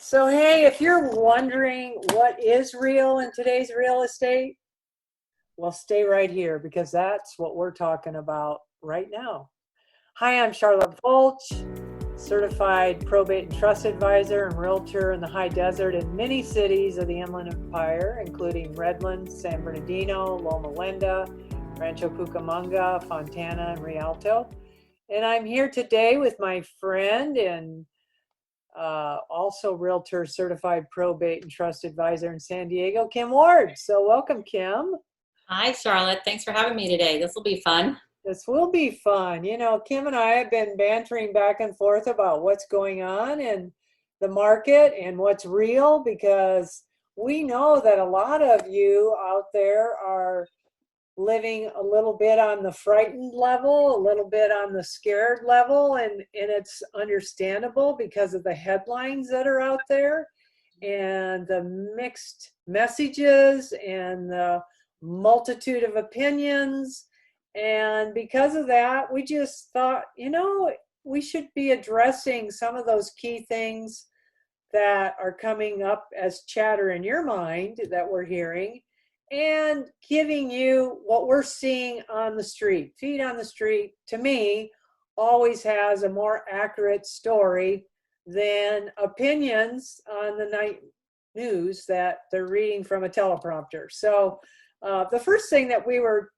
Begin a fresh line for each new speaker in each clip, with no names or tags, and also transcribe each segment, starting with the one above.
So, hey, if you're wondering what is real in today's real estate, well, stay right here because that's what we're talking about right now. Hi, I'm Charlotte Volsch, certified probate and trust advisor and realtor in the high desert in many cities of the Inland Empire, including Redmond, San Bernardino, Loma Linda, Rancho Cucamonga, Fontana, and Rialto. And I'm here today with my friend and also realtor certified probate and trust advisor in San Diego, Kim Ward. So welcome, Kim.
Hi, Charlotte. Thanks for having me today. This will be fun.
This will be fun. You know, Kim and I have been bantering back and forth about what's going on in the market and what's real because we know that a lot of you out there are living a little bit on the frightened level, a little bit on the scared level, and it's understandable because of the headlines that are out there and the mixed messages and the multitude of opinions. And because of that, we just thought, we should be addressing some of those key things that are coming up as chatter in your mind that we're hearing and giving you what we're seeing on the street. Feet on the street, to me, always has a more accurate story than opinions on the night news that they're reading from a teleprompter. So the first thing that we were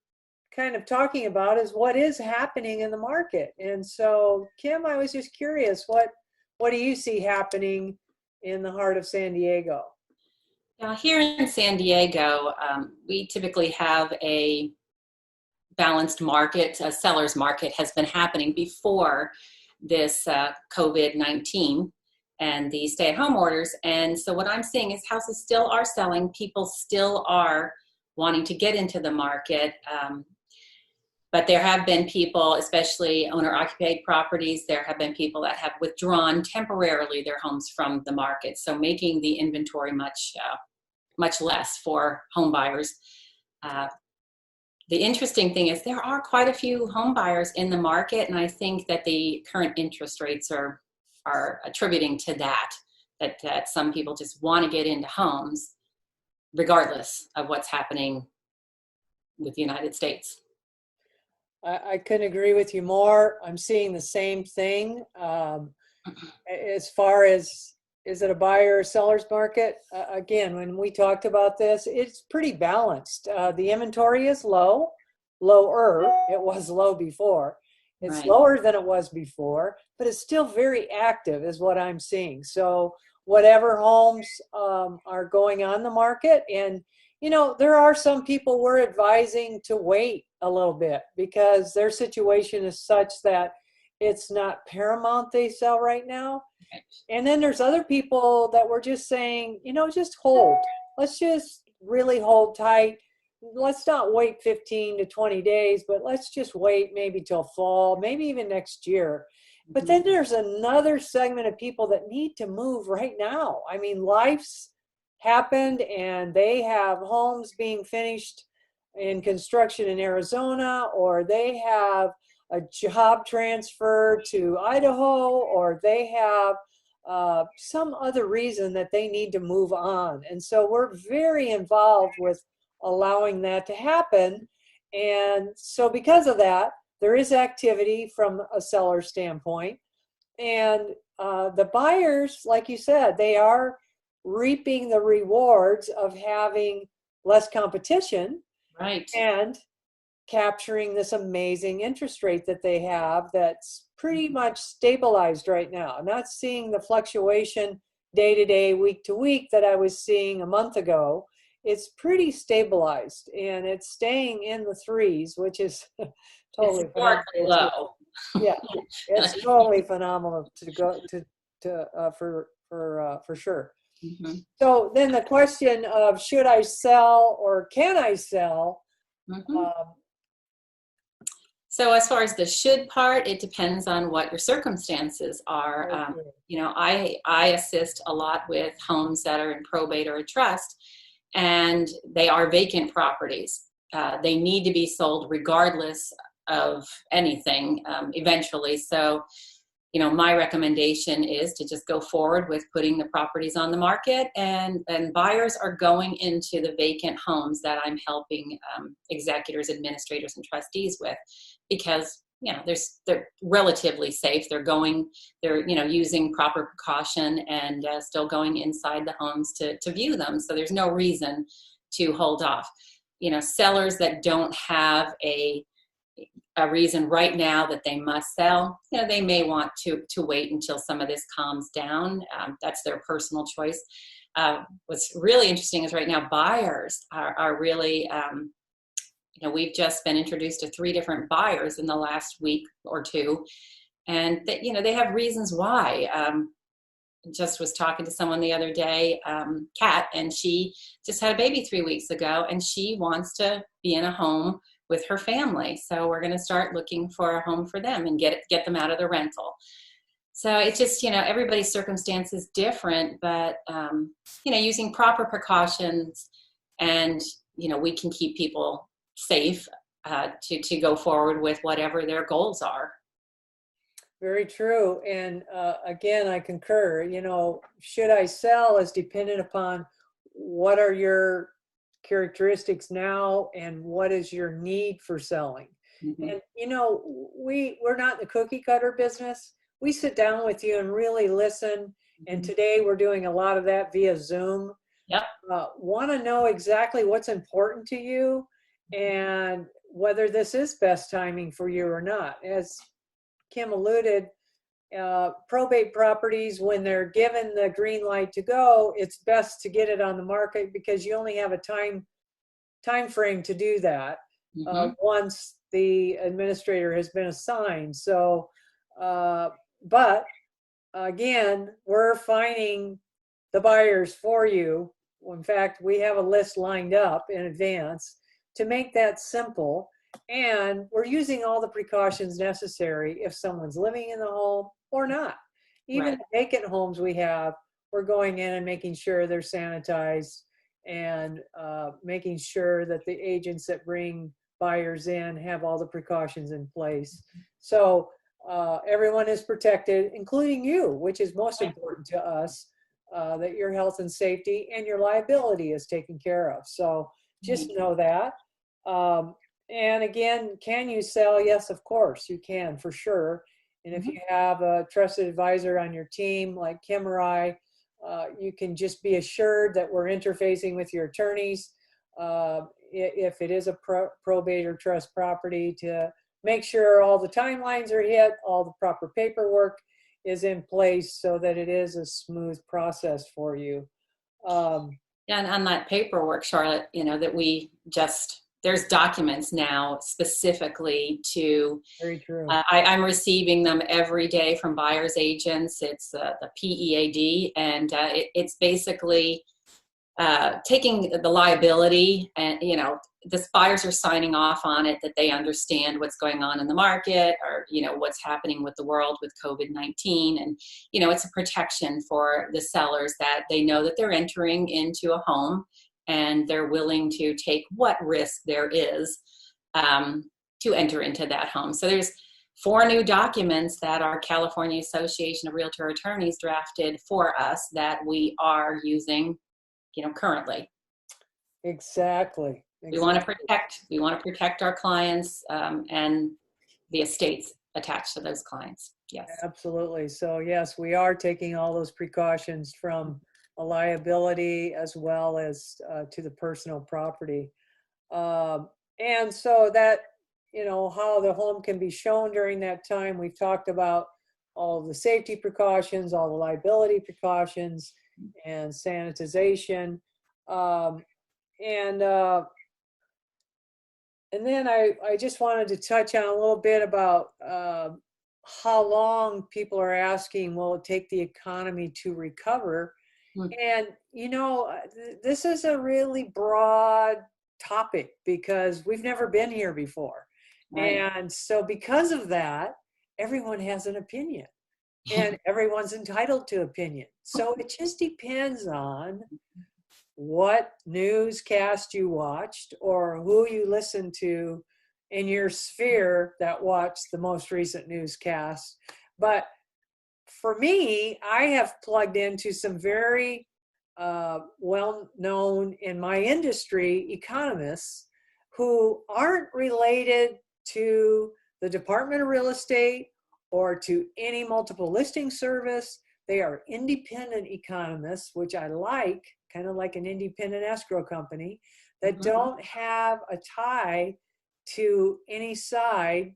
kind of talking about is what is happening in the market. And so, Kim, I was just curious, what do you see happening in the heart of San Diego?
Now, here in San Diego, we typically have a balanced market. A seller's market has been happening before this COVID-19 and the stay-at-home orders. And so what I'm seeing is houses still are selling. People still are wanting to get into the market. But there have been people, especially owner-occupied properties, there have been people that have withdrawn temporarily their homes from the market, so making the inventory much less for home buyers. The interesting thing is there are quite a few home buyers in the market, and I think that the current interest rates are attributing to that some people just want to get into homes regardless of what's happening with the United States.
I couldn't agree with you more. I'm seeing the same thing. As far as, is it a buyer or seller's market? Again, when we talked about this, it's pretty balanced. The inventory is lower. It was low before. It's
Right.
lower than it was before, but it's still very active is what I'm seeing. So whatever homes are going on the market, and there are some people we're advising to wait a little bit because their situation is such that it's not paramount they sell right now.
Right.
And then there's other people that we're just saying, just hold. Let's just really hold tight. Let's not wait 15 to 20 days, but let's just wait maybe till fall, maybe even next year. But then there's another segment of people that need to move right now. I mean, life's happened and they have homes being finished in construction in Arizona, or they have a job transfer to Idaho, or they have some other reason that they need to move on. And so we're very involved with allowing that to happen. And so because of that, there is activity from a seller standpoint. And the buyers, like you said, they are reaping the rewards of having less competition.
Right.
And capturing this amazing interest rate that they have that's pretty much stabilized right now. I'm not seeing the fluctuation day to day, week to week that I was seeing a month ago. It's pretty stabilized and it's staying in the threes, which is totally
historically low.
Yeah, it's totally phenomenal to go for sure.
Mm-hmm.
So then the question of should I sell or can I sell?
Mm-hmm. So as far as the should part, it depends on what your circumstances are. I assist a lot with homes that are in probate or a trust, and they are vacant properties. They need to be sold regardless of anything eventually. So my recommendation is to just go forward with putting the properties on the market, and buyers are going into the vacant homes that I'm helping executors, administrators, and trustees with, because they're relatively safe. They're using proper precaution and still going inside the homes to view them. So there's no reason to hold off. Sellers that don't have a reason right now that they must sell, they may want to wait until some of this calms down. That's their personal choice. What's really interesting is right now buyers are really, we've just been introduced to 3 different buyers in the last week or 2, and they have reasons why. Just was talking to someone the other day, Kat, and she just had a baby 3 weeks ago, and she wants to be in a home with her family. So we're going to start looking for a home for them and get them out of the rental. So it's just, everybody's circumstance is different, but, using proper precautions, and, we can keep people safe to go forward with whatever their goals are.
Very true. And again, I concur. Should I sell is dependent upon what are your characteristics now and what is your need for selling.
Mm-hmm.
And we're not in the cookie cutter business. We sit down with you and really listen. Mm-hmm. And today we're doing a lot of that via Zoom.
Yep.
Want to know exactly what's important to you and whether this is best timing for you or not. As Kim alluded, probate properties, when they're given the green light to go, it's best to get it on the market because you only have a time frame to do that.
Mm-hmm.
Once the administrator has been assigned. So, but again, we're finding the buyers for you. In fact, we have a list lined up in advance to make that simple. And we're using all the precautions necessary if someone's living in the home or not. Even
Right.
the vacant homes we have, we're going in and making sure they're sanitized and making sure that the agents that bring buyers in have all the precautions in place. So everyone is protected, including you, which is most important to us, that your health and safety and your liability is taken care of. So just know that. And again, can you sell? Yes, of course, you can, for sure. And if you have a trusted advisor on your team, like Kim or I, you can just be assured that we're interfacing with your attorneys if it is a probate or trust property, to make sure all the timelines are hit, all the proper paperwork is in place so that it is a smooth process for you.
And on that paperwork, Charlotte, that we just, there's documents now specifically to,
very true.
I'm receiving them every day from buyer's agents. It's the PEAD, and it's basically taking the liability, and the buyers are signing off on it, that they understand what's going on in the market, or what's happening with the world with COVID-19, and it's a protection for the sellers, that they know that they're entering into a home and they're willing to take what risk there is to enter into that home. So there's 4 new documents that our California Association of Realtor Attorneys drafted for us that we are using currently.
Exactly.
We want to protect our clients and the estates attached to those clients. Yes.
Absolutely. So yes, we are taking all those precautions from a liability as well as to the personal property. And so that, how the home can be shown during that time, we've talked about all the safety precautions, all the liability precautions, and sanitization. And then I just wanted to touch on a little bit about how long people are asking, will it take the economy to recover? And, this is a really broad topic because we've never been here before. Right. And so because of that, everyone has an opinion and everyone's entitled to opinion. So it just depends on what newscast you watched or who you listened to in your sphere that watched the most recent newscast. But for me, I have plugged into some very well-known in my industry economists who aren't related to the Department of Real Estate or to any multiple listing service. They are independent economists, which I like, kind of like an independent escrow company, that don't have a tie to any side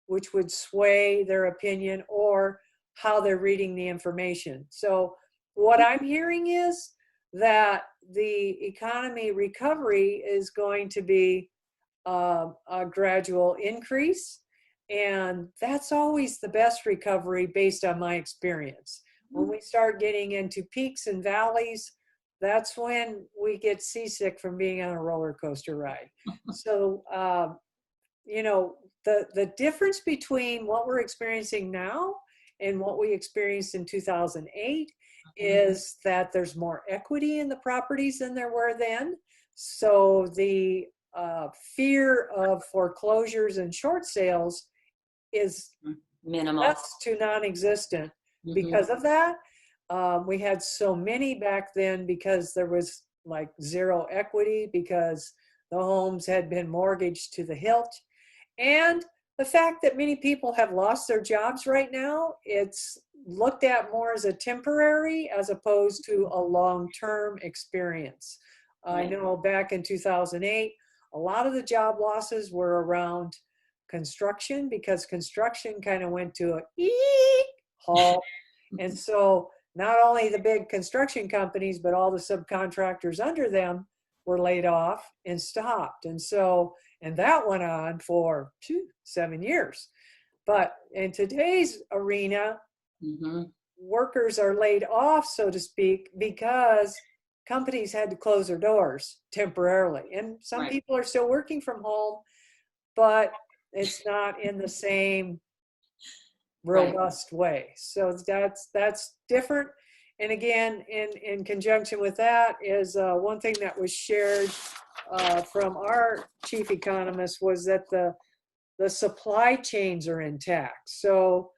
which would sway their opinion or how they're reading the information. So what I'm hearing is that the economy recovery is going to be a gradual increase. And that's always the best recovery based on my experience. When we start getting into peaks and valleys, that's when we get seasick from being on a roller coaster ride. So, you know, the difference between what we're experiencing now and what we experienced in 2008 is that there's more equity in the properties than there were then. So the fear of foreclosures and short sales is
minimal,
less to non-existent because of that. We had so many back then because there was like zero equity because the homes had been mortgaged to the hilt. And the fact that many people have lost their jobs right now, it's looked at more as a temporary as opposed to a long-term experience. I know back in 2008, a lot of the job losses were around construction because construction kind of went to a halt. And so not only the big construction companies, but all the subcontractors under them were laid off and stopped. And so, and that went on for 7 years. But in today's arena, workers are laid off, so to speak, because companies had to close their doors temporarily. And some people are still working from home, but it's not in the same robust way. So that's different. And again, in conjunction with that is one thing that was shared from our chief economist was that the supply chains are intact. So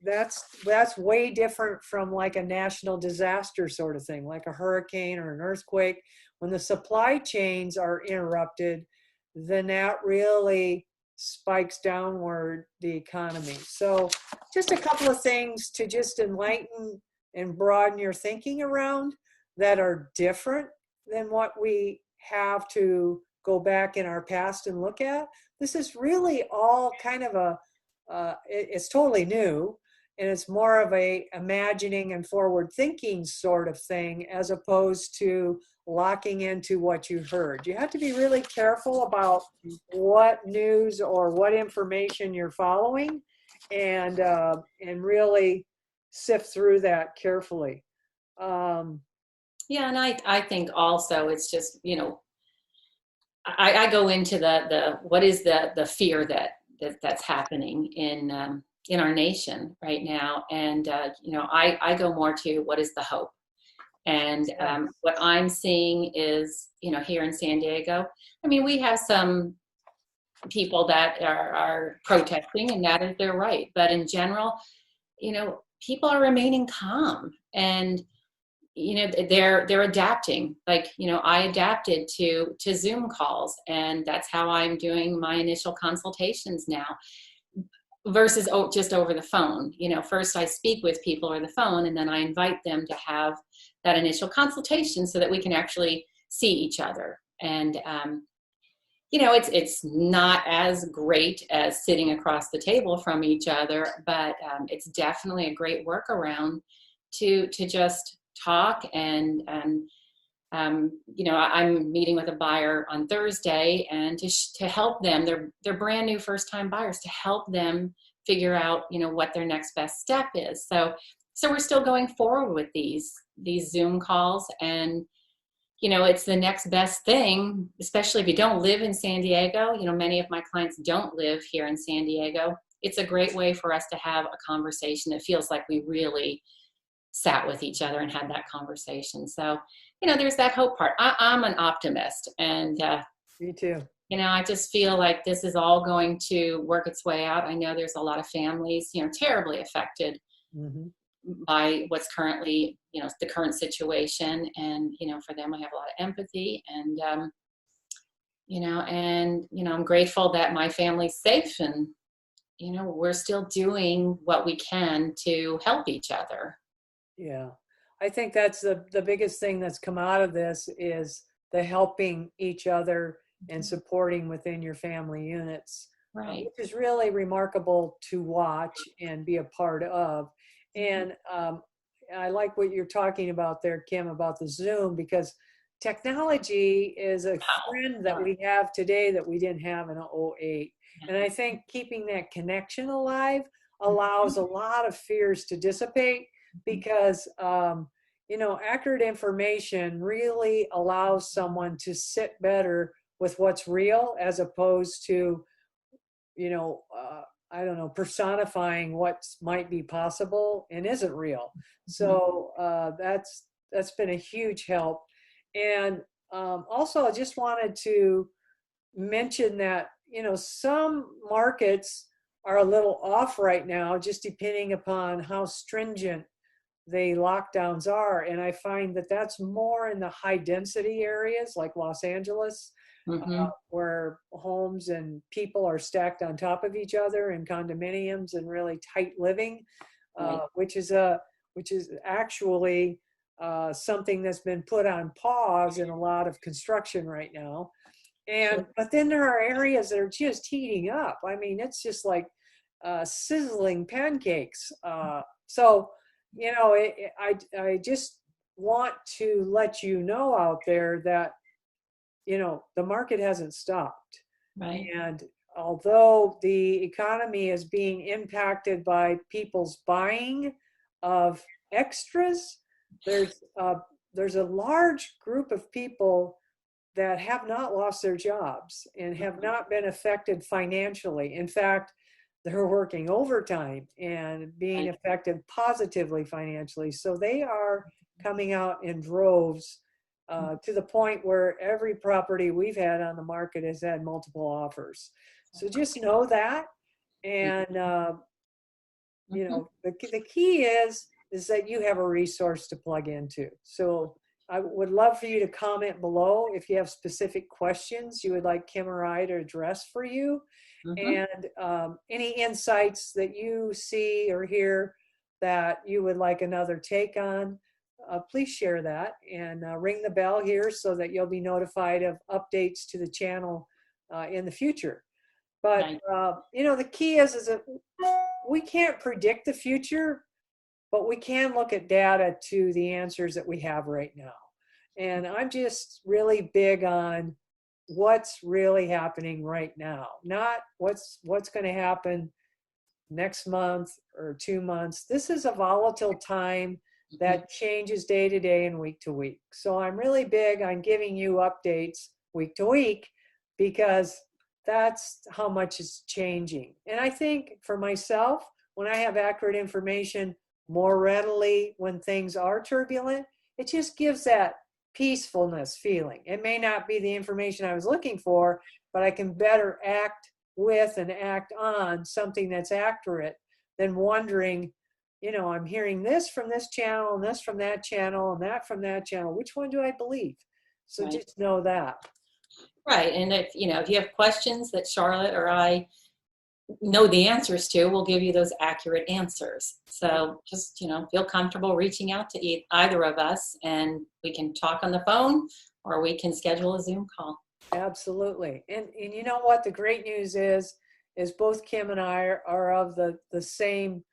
that's way different from like a national disaster sort of thing, like a hurricane or an earthquake. When the supply chains are interrupted, then that really spikes downward the economy. So just a couple of things to just enlighten and broaden your thinking around that are different than what we have to go back in our past and look at. This is really all kind of it's totally new, and it's more of a imagining and forward thinking sort of thing as opposed to locking into what you heard. You have to be really careful about what news or what information you're following, and really sift through that carefully.
Yeah, and I think also it's just, you know, I go into the what is the fear that's happening in our nation right now, and you know, I go more to what is the hope. And what I'm seeing is, you know, here in San Diego, I mean, we have some people that are protesting, and that is their right. But in general, you know, people are remaining calm, and you know, they're adapting. Like, you know, I adapted to Zoom calls, and that's how I'm doing my initial consultations now versus just over the phone. You know, first I speak with people over the phone, and then I invite them to have that initial consultation so that we can actually see each other. And you know, it's not as great as sitting across the table from each other, but it's definitely a great workaround to just talk. And you know, I'm meeting with a buyer on Thursday, and to help them, they're brand new first time buyers, to help them figure out, you know, what their next best step is. So we're still going forward with these Zoom calls, and you know, it's the next best thing, especially if you don't live in San Diego. You know, many of my clients don't live here in San Diego. It's a great way for us to have a conversation that feels like we really sat with each other and had that conversation. So, you know, there's that hope part. I'm an optimist, and
me too.
You know, I just feel like this is all going to work its way out. I know there's a lot of families, you know, terribly affected
Hmm.
by what's currently, the current situation. And, for them, I have a lot of empathy, and, I'm grateful that my family's safe, and, we're still doing what we can to help each other.
Yeah. I think that's the biggest thing that's come out of this is the helping each other and supporting within your family units,
Right.
which is really remarkable to watch and be a part of. And I like what you're talking about there, Kim, about the Zoom, because technology is a friend that
Wow.
we have today that we didn't have in '08. And I think keeping that connection alive allows a lot of fears to dissipate because accurate information really allows someone to sit better with what's real as opposed to I don't know, personifying what might be possible and isn't real. So that's been a huge help. And also I just wanted to mention that some markets are a little off right now just depending upon how stringent the lockdowns are. And I find that that's more in the high density areas like Los Angeles,
Mm-hmm.
where homes and people are stacked on top of each other in condominiums and really tight living,
Right.
which is actually something that's been put on pause in a lot of construction right now.
Sure.
But then there are areas that are just heating up. I mean, it's just like sizzling pancakes. So I just want to let you know out there that the market hasn't stopped.
Right.
And although the economy is being impacted by people's buying of extras, there's a large group of people that have not lost their jobs and have not been affected financially. In fact, they're working overtime and being
Right.
affected positively financially. So they are coming out in droves to the point where every property we've had on the market has had multiple offers. So just know that. And,
Mm-hmm.
the key is that you have a resource to plug into. So I would love for you to comment below if you have specific questions you would like Kim or I to address for you,
Mm-hmm.
and any insights that you see or hear that you would like another take on. Please share that and ring the bell here so that you'll be notified of updates to the channel in the future. But
Right.
the key is that we can't predict the future, but we can look at data to the answers that we have right now. And I'm just really big on what's really happening right now, not what's going to happen next month or 2 months. This is a volatile time
Mm-hmm.
that changes day to day and week to week. So I'm really big on giving you updates week to week because that's how much is changing. And I think for myself, when I have accurate information more readily when things are turbulent, it just gives that peacefulness feeling. It may not be the information I was looking for, but I can better act with and act on something that's accurate than wondering, I'm hearing this from this channel and this from that channel and that from that channel. Which one do I believe? So
Right.
just know that.
Right. And if you have questions that Charlotte or I know the answers to, we'll give you those accurate answers. So just, feel comfortable reaching out to either of us, and we can talk on the phone or we can schedule a Zoom call.
Absolutely. And you know what? The great news is both Kim and I are of the same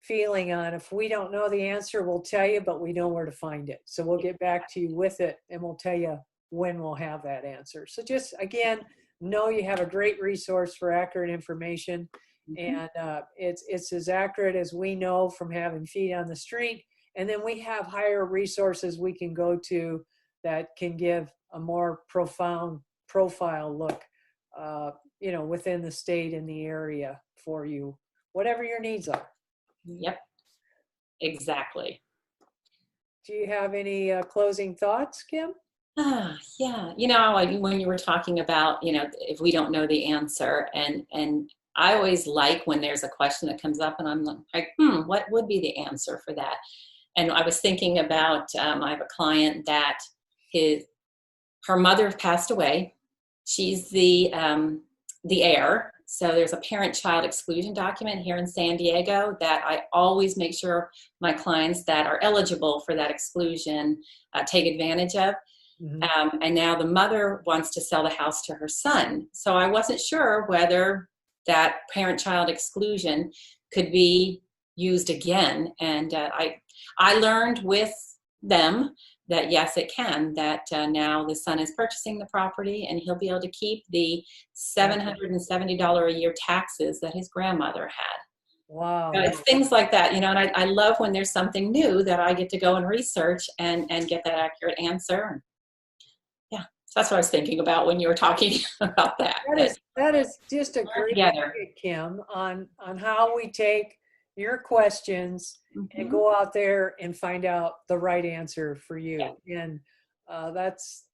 feeling on if we don't know the answer, we'll tell you, but we know where to find it. So we'll get back to you with it and we'll tell you when we'll have that answer. So just again, know you have a great resource for accurate information.
Mm-hmm.
And it's as accurate as we know from having feet on the street. And then we have higher resources we can go to that can give a more profound profile look, within the state and the area for you, whatever your needs are.
Yep, exactly.
Do you have any closing thoughts, Kim?
Yeah. Like when you were talking about, if we don't know the answer, and I always like when there's a question that comes up and I'm like, what would be the answer for that? And I was thinking about, I have a client that her mother passed away. She's the heir. So there's a parent-child exclusion document here in San Diego that I always make sure my clients that are eligible for that exclusion take advantage of. And now the mother wants to sell the house to her son. So I wasn't sure whether that parent-child exclusion could be used again. And I learned with them that yes, it can, that now the son is purchasing the property and he'll be able to keep the $770 a year taxes that his grandmother had.
Wow.
It's things like that, and I love when there's something new that I get to go and research and get that accurate answer. Yeah, so that's what I was thinking about when you were talking about that.
That is just a great idea, Kim, on how we take your questions and go out there and find out the right answer for you. Yeah. And that's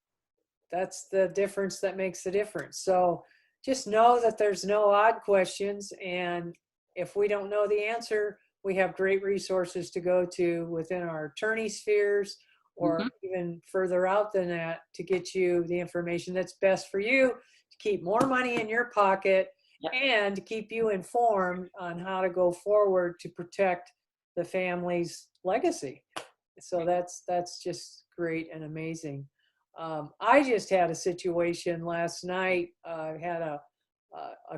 the difference that makes the difference. So just know that there's no odd questions. And if we don't know the answer, we have great resources to go to within our attorney spheres or even further out than that to get you the information that's best for you to keep more money in your pocket and to keep you informed on how to go forward to protect the family's legacy. So that's just great and amazing. I just had a situation last night. I had a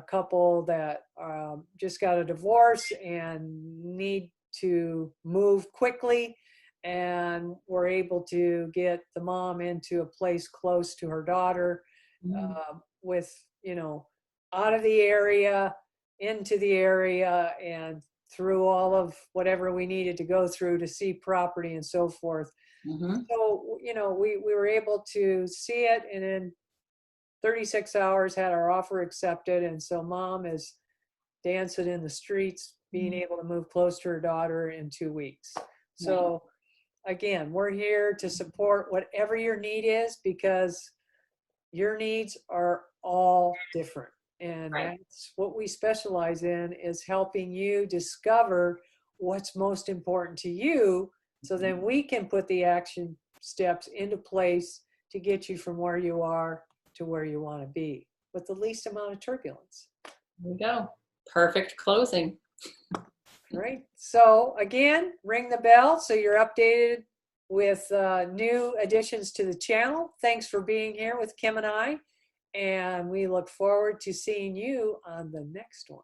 couple that just got a divorce and need to move quickly, and were able to get the mom into a place close to her daughter with, out of the area, into the area, and through all of whatever we needed to go through to see property and so forth. So, we were able to see it, and in 36 hours had our offer accepted. And so mom is dancing in the streets, being able to move close to her daughter in 2 weeks. So again, we're here to support whatever your need is, because your needs are all different. And that's what we specialize in, is helping you discover what's most important to you, so then we can put the action steps into place to get you from where you are to where you want to be with the least amount of turbulence.
There we go. Perfect closing.
Great. So again, ring the bell so you're updated with new additions to the channel. Thanks for being here with Kim and I, and we look forward to seeing you on the next one.